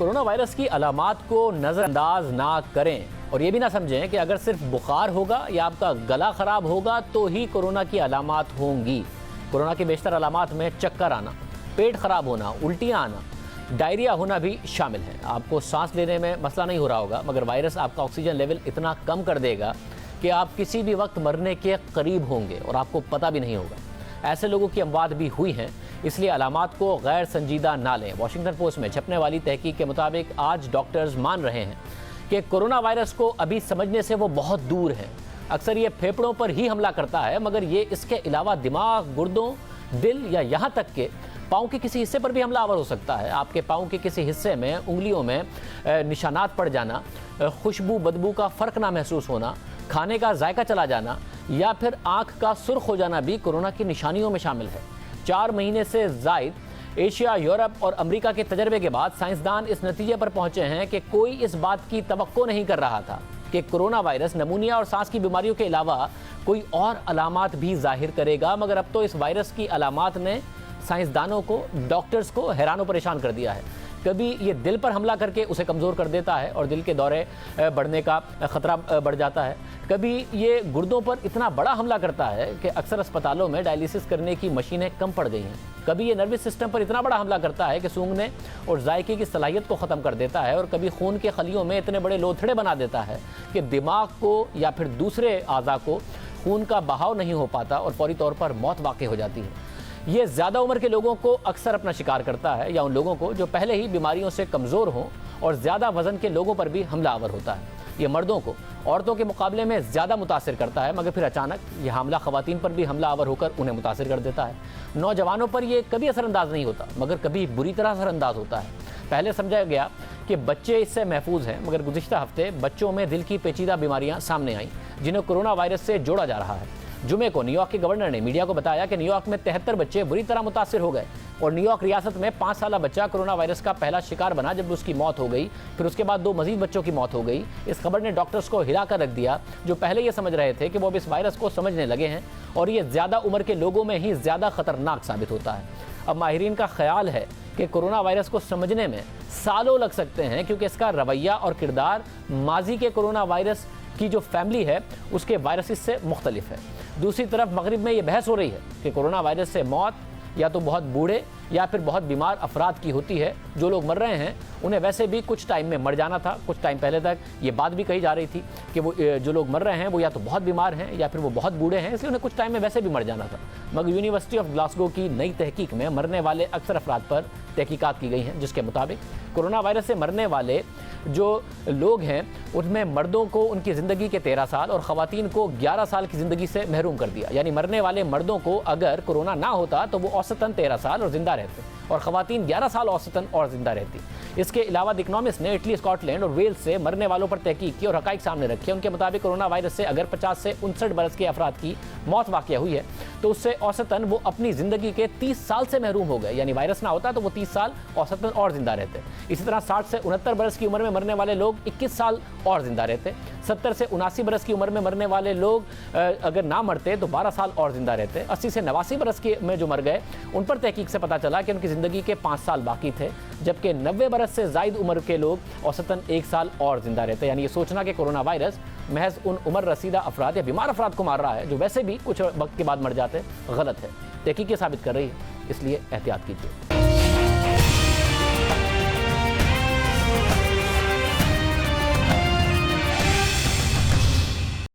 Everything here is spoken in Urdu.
کورونا وائرس کی علامات کو نظر انداز نہ کریں اور یہ بھی نہ سمجھیں کہ اگر صرف بخار ہوگا یا آپ کا گلا خراب ہوگا تو ہی کورونا کی علامات ہوں گی۔ کورونا کی بیشتر علامات میں چکر آنا، پیٹ خراب ہونا، الٹیاں آنا، ڈائریا ہونا بھی شامل ہے۔ آپ کو سانس لینے میں مسئلہ نہیں ہو رہا ہوگا مگر وائرس آپ کا آکسیجن لیول اتنا کم کر دے گا کہ آپ کسی بھی وقت مرنے کے قریب ہوں گے اور آپ کو پتہ بھی نہیں ہوگا۔ ایسے لوگوں کی اموات بھی ہوئی ہیں، اس لیے علامات کو غیر سنجیدہ نہ لیں۔ واشنگٹن پوسٹ میں چھپنے والی تحقیق کے مطابق آج ڈاکٹرز مان رہے ہیں کہ کورونا وائرس کو ابھی سمجھنے سے وہ بہت دور ہے۔ اکثر یہ پھیپھڑوں پر ہی حملہ کرتا ہے مگر یہ اس کے علاوہ دماغ، گردوں، دل یا یہاں تک کہ پاؤں کے کسی حصے پر بھی حملہ آور ہو سکتا ہے۔ آپ کے پاؤں کے کسی حصے میں انگلیوں میں نشانات پڑ جانا، خوشبو بدبو کا فرق نہ محسوس ہونا، کھانے کا ذائقہ چلا جانا یا پھر آنکھ کا سرخ ہو جانا بھی کورونا کی نشانیوں میں شامل ہے۔ 4 مہینے سے زائد ایشیا، یورپ اور امریکہ کے تجربے کے بعد سائنسدان اس نتیجے پر پہنچے ہیں کہ کوئی اس بات کی توقع نہیں کر رہا تھا کہ کورونا وائرس نمونیا اور سانس کی بیماریوں کے علاوہ کوئی اور علامات بھی ظاہر کرے گا، مگر اب تو اس وائرس کی علامات نے سائنسدانوں کو، ڈاکٹرز کو حیران و پریشان کر دیا ہے۔ کبھی یہ دل پر حملہ کر کے اسے کمزور کر دیتا ہے اور دل کے دورے بڑھنے کا خطرہ بڑھ جاتا ہے، کبھی یہ گردوں پر اتنا بڑا حملہ کرتا ہے کہ اکثر اسپتالوں میں ڈائلیسس کرنے کی مشینیں کم پڑ گئی ہیں، کبھی یہ نروس سسٹم پر اتنا بڑا حملہ کرتا ہے کہ سونگھنے اور ذائقے کی صلاحیت کو ختم کر دیتا ہے، اور کبھی خون کے خلیوں میں اتنے بڑے لوتھڑے بنا دیتا ہے کہ دماغ کو یا پھر دوسرے اعضاء کو خون کا بہاؤ نہیں ہو پاتا اور فوری طور پر موت واقع ہو جاتی ہے۔ یہ زیادہ عمر کے لوگوں کو اکثر اپنا شکار کرتا ہے یا ان لوگوں کو جو پہلے ہی بیماریوں سے کمزور ہوں، اور زیادہ وزن کے لوگوں پر بھی حملہ آور ہوتا ہے۔ یہ مردوں کو عورتوں کے مقابلے میں زیادہ متاثر کرتا ہے مگر پھر اچانک یہ حاملہ خواتین پر بھی حملہ آور ہو کر انہیں متاثر کر دیتا ہے۔ نوجوانوں پر یہ کبھی اثر انداز نہیں ہوتا مگر کبھی بری طرح اثر انداز ہوتا ہے۔ پہلے سمجھا گیا کہ بچے اس سے محفوظ ہیں مگر گزشتہ ہفتے بچوں میں دل کی پیچیدہ بیماریاں سامنے آئیں جنہیں کورونا وائرس سے جوڑا جا رہا ہے۔ جمعے کو نیو یارک کے گورنر نے میڈیا کو بتایا کہ نیو یارک میں 73 بچے بری طرح متاثر ہو گئے اور نیو یارک ریاست میں 5 سالہ بچہ کورونا وائرس کا پہلا شکار بنا جب اس کی موت ہو گئی، پھر اس کے بعد 2 مزید بچوں کی موت ہو گئی۔ اس خبر نے ڈاکٹرز کو ہلا کر رکھ دیا جو پہلے یہ سمجھ رہے تھے کہ وہ اب اس وائرس کو سمجھنے لگے ہیں اور یہ زیادہ عمر کے لوگوں میں ہی زیادہ خطرناک ثابت ہوتا ہے۔ اب ماہرین کا خیال ہے کہ کورونا وائرس کو سمجھنے میں سالوں لگ سکتے ہیں کیونکہ اس کا رویہ اور کردار ماضی کے کورونا وائرس کی جو فیملی ہے اس کے وائرسز سے مختلف ہے۔ دوسری طرف مغرب میں یہ بحث ہو رہی ہے کہ کورونا وائرس سے موت یا تو بہت بوڑھے یا پھر بہت بیمار افراد کی ہوتی ہے۔ جو لوگ مر رہے ہیں انہیں ویسے بھی کچھ ٹائم میں مر جانا تھا، کچھ ٹائم پہلے تک یہ بات بھی کہی جا رہی تھی کہ وہ جو لوگ مر رہے ہیں وہ یا تو بہت بیمار ہیں یا پھر وہ بہت بوڑھے ہیں، اس لیے انہیں کچھ ٹائم میں ویسے بھی مر جانا تھا۔ مگر یونیورسٹی آف گلاسگو کی نئی تحقیق میں مرنے والے اکثر افراد پر تحقیقات کی گئی ہیں جس کے مطابق کورونا وائرس سے مرنے والے جو لوگ ہیں ان میں مردوں کو ان کی زندگی کے 13 سال اور خواتین کو 11 سال کی زندگی سے محروم کر دیا۔ یعنی مرنے والے مردوں کو اگر کورونا نہ ہوتا تو وہ اوسطاً 13 سال اور زندہ رہتے اور خواتین 11 سال اوسطاً اور زندہ رہتی۔ اس کے علاوہ دی اکنامسٹ نے اٹلی، اسکاٹ لینڈ اور ویلز سے مرنے والوں پر تحقیق کی اور حقائق سامنے رکھے۔ ان کے مطابق کورونا وائرس سے اگر 50 سے 59 برس کے افراد کی موت واقع ہوئی ہے تو اس سے اوسطاً وہ اپنی زندگی کے 30 سال سے محروم ہو گئے۔ یعنی وائرس نہ ہوتا تو وہ 30 سال اوسطاً اور زندہ رہتے۔ اسی طرح 60 سے 69 برس کی عمر میں مرنے والے لوگ 21 سال اور زندہ رہتے۔ 70 سے 79 برس کی عمر میں مرنے والے لوگ اگر نہ مرتے تو 12 سال اور زندہ رہتے۔ 80 سے 89 برس میں جو مر گئے ان پر تحقیق سے پتہ چلا کہ ان کی زندگی کے 5 سال باقی تھے، جبکہ 90 برس سے زائد عمر کے لوگ اوسطاً 1 سال اور زندہ رہتے۔ یعنی یہ سوچنا کہ کورونا وائرس محض ان عمر رسیدہ افراد یا بیمار افراد کو مار رہا ہے جو ویسے بھی کچھ وقت کے بعد مر جاتے، غلط ہے۔ تحقیق یہ ثابت کر رہی ہے، اس لیے احتیاط کیجیے۔